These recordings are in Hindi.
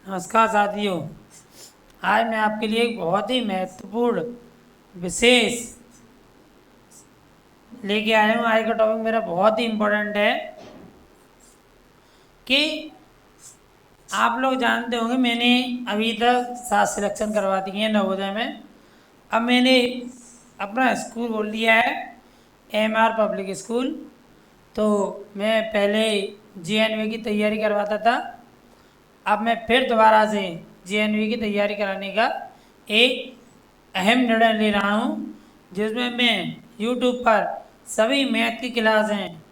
नमस्कार साथियों। आज मैं आपके लिए एक बहुत ही महत्वपूर्ण विशेष लेके आया हूँ। आज का टॉपिक मेरा बहुत ही इम्पोर्टेंट है कि आप लोग जानते होंगे मैंने अभी तक 7 सिलेक्शन करवा दिए हैं नवोदय में। अब मैंने अपना स्कूल बोल दिया है एमआर पब्लिक स्कूल। तो मैं पहले जेएनवी की तैयारी करवाता था। अब मैं फिर दोबारा से जेएनवी की तैयारी कराने का एक अहम निर्णय ले रहा हूँ, जिसमें मैं यूट्यूब पर सभी मैथ की क्लास हैं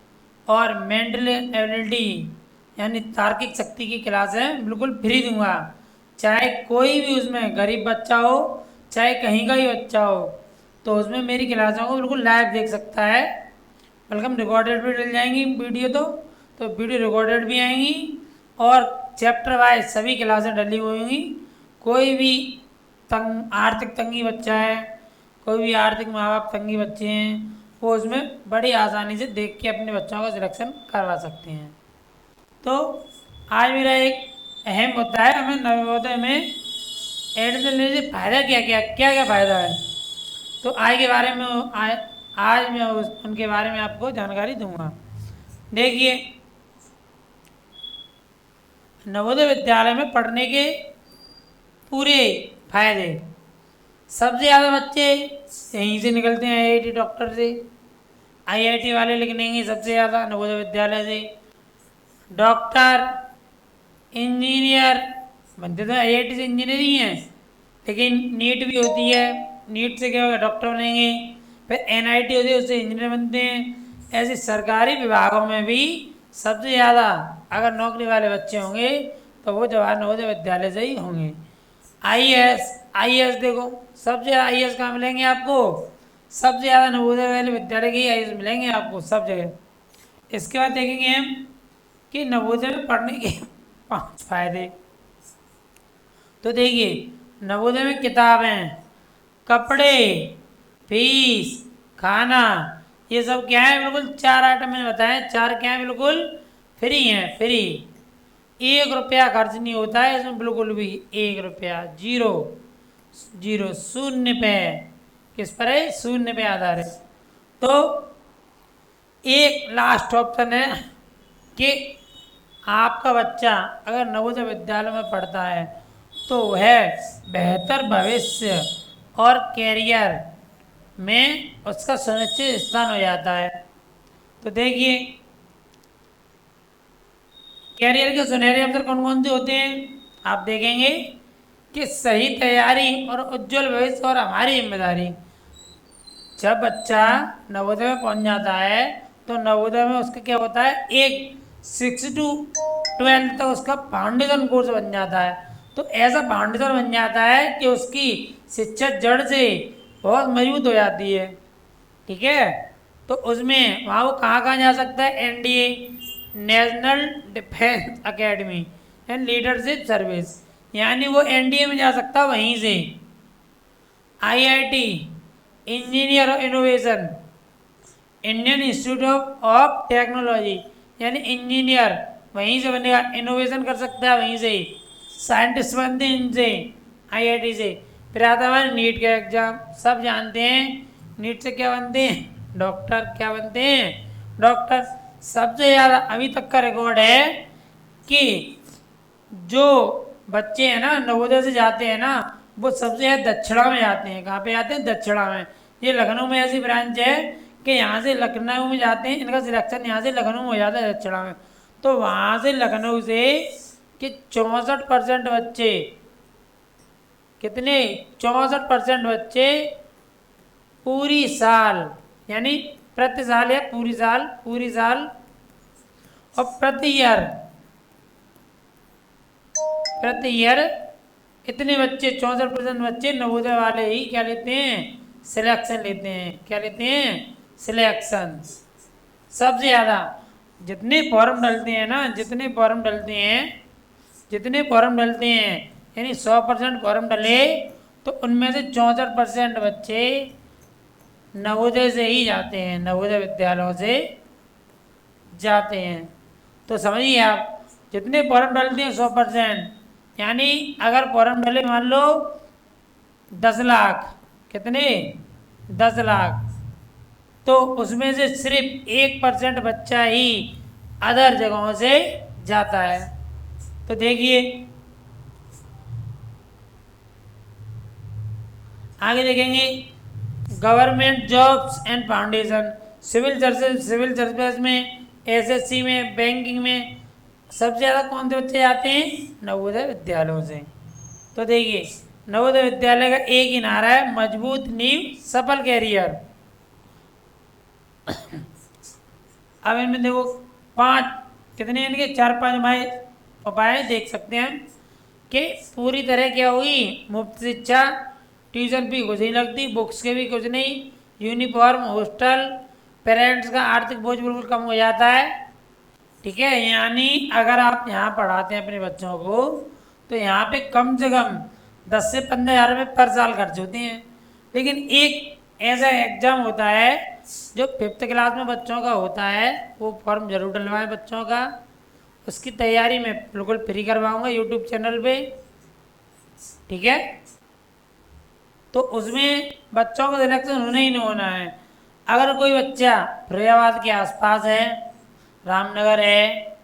और मेंटल एबिलिटी यानी तार्किक शक्ति की क्लास है बिल्कुल फ्री दूंगा। चाहे कोई भी उसमें गरीब बच्चा हो, चाहे कहीं का ही बच्चा हो, तो उसमें मेरी क्लासों को बिल्कुल लाइव देख सकता है। बल्कि रिकॉर्डेड भी डल जाएंगी वीडियो, तो वीडियो रिकॉर्डेड भी आएंगी और चैप्टर वाइज सभी क्लासें डली हुई होंगी। कोई भी आर्थिक तंगी बच्चा है, कोई भी आर्थिक माँ बाप तंगी बच्चे हैं, वो उसमें बड़ी आसानी से देख के अपने बच्चों का सिलेक्शन करवा सकते हैं। तो आज मेरा एक अहम मुद्दा है, हमें नवोदय में एडमिशन लेने से फ़ायदा क्या फ़ायदा है। तो आज के बारे में आज मैं उनके बारे में आपको जानकारी दूंगा। देखिए, नवोदय विद्यालय में पढ़ने के पूरे फायदे। सबसे ज़्यादा बच्चे यहीं से निकलते हैं, आईआईटी डॉक्टर से। आईआईटी वाले लिखनेंगे सबसे ज़्यादा नवोदय विद्यालय से। डॉक्टर, इंजीनियर बनते तो आईआईटी से इंजीनियर ही हैं, लेकिन नीट भी होती है। नीट से क्या होगा, डॉक्टर बनेंगे। फिर एनआईटी होती है, उससे इंजीनियर बनते हैं। ऐसे सरकारी विभागों में भी सबसे ज़्यादा अगर नौकरी वाले बच्चे होंगे तो वो जवाहर नवोदय विद्यालय से ही होंगे। आईएएस देखो, सबसे ज़्यादा आईएएस कहाँ मिलेंगे आपको? सबसे ज़्यादा नवोदय वाले विद्यालय के ही आईएएस मिलेंगे आपको सब जगह। इसके बाद देखेंगे हम कि नवोदय में पढ़ने के 5 फायदे। तो देखिए, नवोदय में किताबें, कपड़े, फीस, खाना, ये सब क्या है? बिल्कुल 4 आइटम मैंने बताए, 4 क्या है? बिल्कुल फ्री हैं, फ्री। 1 रुपया खर्च नहीं होता है इसमें, बिल्कुल भी 1 रुपया, जीरो जीरो, शून्य पे। किस पर है? शून्य पे आधारित। तो एक लास्ट ऑप्शन है कि आपका बच्चा अगर नवोदय विद्यालय में पढ़ता है तो वह बेहतर भविष्य और कैरियर में उसका सुनिश्चित स्थान हो जाता है। तो देखिए, कैरियर के सुनहरे अवसर कौन कौन से होते हैं आप देखेंगे कि सही तैयारी और उज्जवल भविष्य और हमारी जिम्मेदारी। जब बच्चा नवोदय में पहुंच जाता है तो नवोदय में उसका क्या होता है, एक 6 to 12 तक उसका फाउंडेशन कोर्स बन जाता है। तो ऐसा फाउंडेशन बन जाता है कि उसकी शिक्षा जड़ से बहुत मजबूत हो जाती है। ठीक है, तो उसमें वहाँ वो कहाँ जा सकता है? NDA, national defence academy and leadership service, यानी वो एनडीए में जा सकता है वहीं से। आईआईटी, इंजीनियर और innovation, Indian institute of technology, यानी इंजीनियर वहीं से बनेगा। इनोवेशन कर सकता है वहीं से, साइंटिस्ट बनते हैं इनसे, आईआईटी से। फिर आता है नीट का एग्जाम, सब जानते हैं नीट से क्या बनते हैं? डॉक्टर। क्या बनते हैं? डॉक्टर। सबसे ज़्यादा अभी तक का रिकॉर्ड है कि जो बच्चे हैं ना नवोदय से जाते हैं ना, वो सबसे ज़्यादा दक्षिणा में जाते हैं। कहाँ पे जाते हैं? दक्षिणा में। ये लखनऊ में ऐसी ब्रांच है कि यहाँ से लखनऊ में जाते हैं, इनका सिलेक्शन यहाँ से लखनऊ में हो जाता है, दक्षिणा में। तो वहाँ से लखनऊ से कि 64% बच्चे, कितने? 64% बच्चे पूरी साल, यानी प्रति साल या पूरी साल और प्रति ईयर इतने बच्चे, 64% बच्चे नवोदय वाले ही क्या लेते हैं? सिलेक्शन लेते हैं। क्या लेते हैं? सिलेक्शन। सबसे ज़्यादा जितने फॉर्म डलते हैं ना, जितने फॉर्म डलते हैं, यानी 100% फॉर्म डले तो उनमें से 64% बच्चे नवोदय से ही जाते हैं, नवोदय विद्यालयों से जाते हैं। तो समझिए आप, जितने फॉर्म डलते हैं 100%, यानी अगर फॉर्म डले मान लो 10 लाख, कितने 10 लाख, तो उसमें से सिर्फ 1% बच्चा ही अदर जगहों से जाता है। तो देखिए आगे देखेंगे government jobs and foundation. Civil service में, एसएससी में, बैंकिंग में सबसे ज़्यादा कौन से बच्चे जाते हैं? नवोदय विद्यालयों से। तो देखिए नवोदय विद्यालय का एक ही नारा है, मजबूत नींव सफल कैरियर। अब इनमें देखो पांच, कितने इनके 4-5 उपाय देख सकते हैं कि पूरी तरह क्या होगी? मुफ्त शिक्षा, ट्यूशन फी कुछ नहीं लगती, बुक्स के भी कुछ नहीं, यूनिफॉर्म, हॉस्टल, पेरेंट्स का आर्थिक बोझ बिल्कुल कम हो जाता है। ठीक है, यानी अगर आप यहाँ पढ़ाते हैं अपने बच्चों को तो यहाँ पे कम से कम 10 से 15 हज़ार रुपये पर साल खर्च होते हैं। लेकिन एक ऐसा एग्ज़ाम होता है जो 5th क्लास में बच्चों का होता है, वो फॉर्म जरूर डलवाएं बच्चों का। उसकी तैयारी मैं बिल्कुल फ्री करवाऊंगा यूट्यूब चैनल पे। ठीक है, तो उसमें बच्चों का सिलेक्शन होना ही नहीं होना है। अगर कोई बच्चा फरीदाबाद के आसपास है, रामनगर है,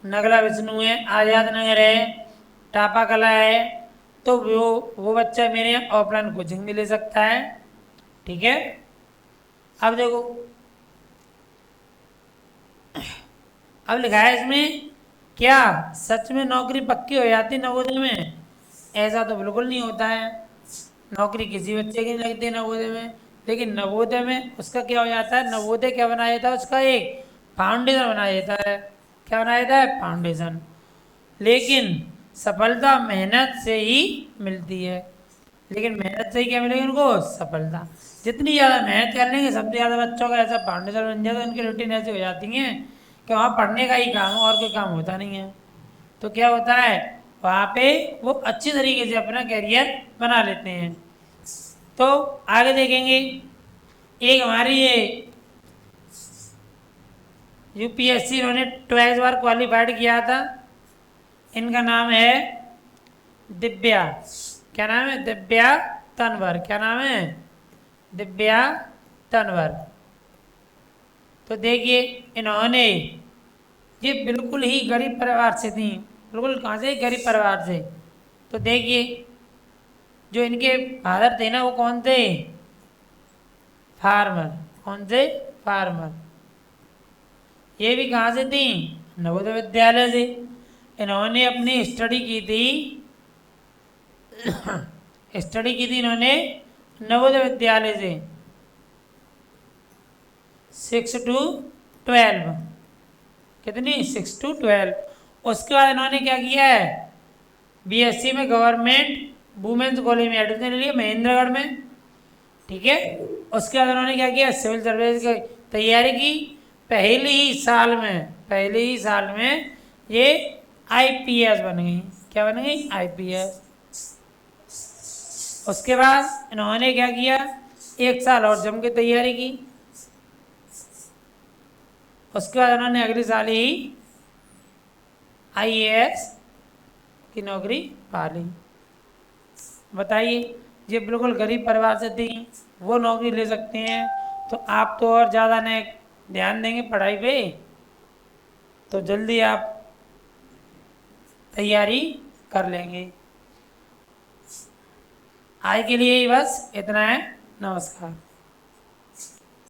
नगला विष्णु है, आज़ाद नगर है, टापा कला है, तो वो बच्चा मेरे यहाँ ऑफलाइन कोचिंग भी ले सकता है। ठीक है, अब देखो अब लिखा है इसमें, क्या सच में नौकरी पक्की हो जाती नवोदय में? ऐसा तो बिल्कुल नहीं होता है। नौकरी किसी बच्चे की नहीं लगती नवोदय में, लेकिन नवोदय में उसका क्या हो जाता है? नवोदय क्या बनाया जाता है? उसका एक फाउंडेशन बनाया जाता है। क्या बनाया जाता है? फाउंडेशन। लेकिन सफलता मेहनत से ही मिलती है। लेकिन मेहनत से ही क्या मिलेगी उनको? सफलता। जितनी ज़्यादा मेहनत कर लेंगे सबसे ज़्यादा बच्चों का ऐसा फाउंडेशन बन जाता है, उनकी रूटीन ऐसी हो जाती है कि वहाँ पढ़ने का ही काम है और कोई काम होता नहीं है। तो क्या होता है, वहाँ पे वो अच्छी तरीके से अपना कैरियर बना लेते हैं। तो आगे देखेंगे, एक हमारी ये यूपीएससी इन्होंने 12 बार क्वालिफाइड किया था, इनका नाम है दिव्या। क्या नाम है? दिव्या तनवर। क्या नाम है? दिव्या तनवर। तो देखिए इन्होंने, ये बिल्कुल ही गरीब परिवार से थी। बिल्कुल कहाँ से? गरीब परिवार से। तो देखिए जो इनके फादर थे ना, वो कौन थे? फार्मर। कौन से? फार्मर। ये भी कहाँ से थी? नवोदय विद्यालय से। इन्होंने अपनी स्टडी की थी इन्होंने नवोदय विद्यालय से 6 to 12। कितनी? 6 to 12। उसके बाद इन्होंने क्या किया है? बीएससी में गवर्नमेंट वुमेन्स कॉलेज में एडमिशन ले लिया महेंद्रगढ़ में। ठीक है, उसके बाद उन्होंने क्या किया? सिविल सर्विस की तैयारी की। पहले ही साल में ये आईपीएस बन गई। क्या बन गई? आईपीएस। उसके बाद इन्होंने क्या किया? 1 साल और जम के तैयारी की। उसके बाद उन्होंने अगले साल ही आईएएस की नौकरी पा ली। बताइए, ये बिल्कुल गरीब परिवार से थी, वो नौकरी ले सकते हैं, तो आप तो और ज़्यादा ने ध्यान देंगे पढ़ाई पे, तो जल्दी आप तैयारी कर लेंगे। आज के लिए ही बस इतना है। नमस्कार।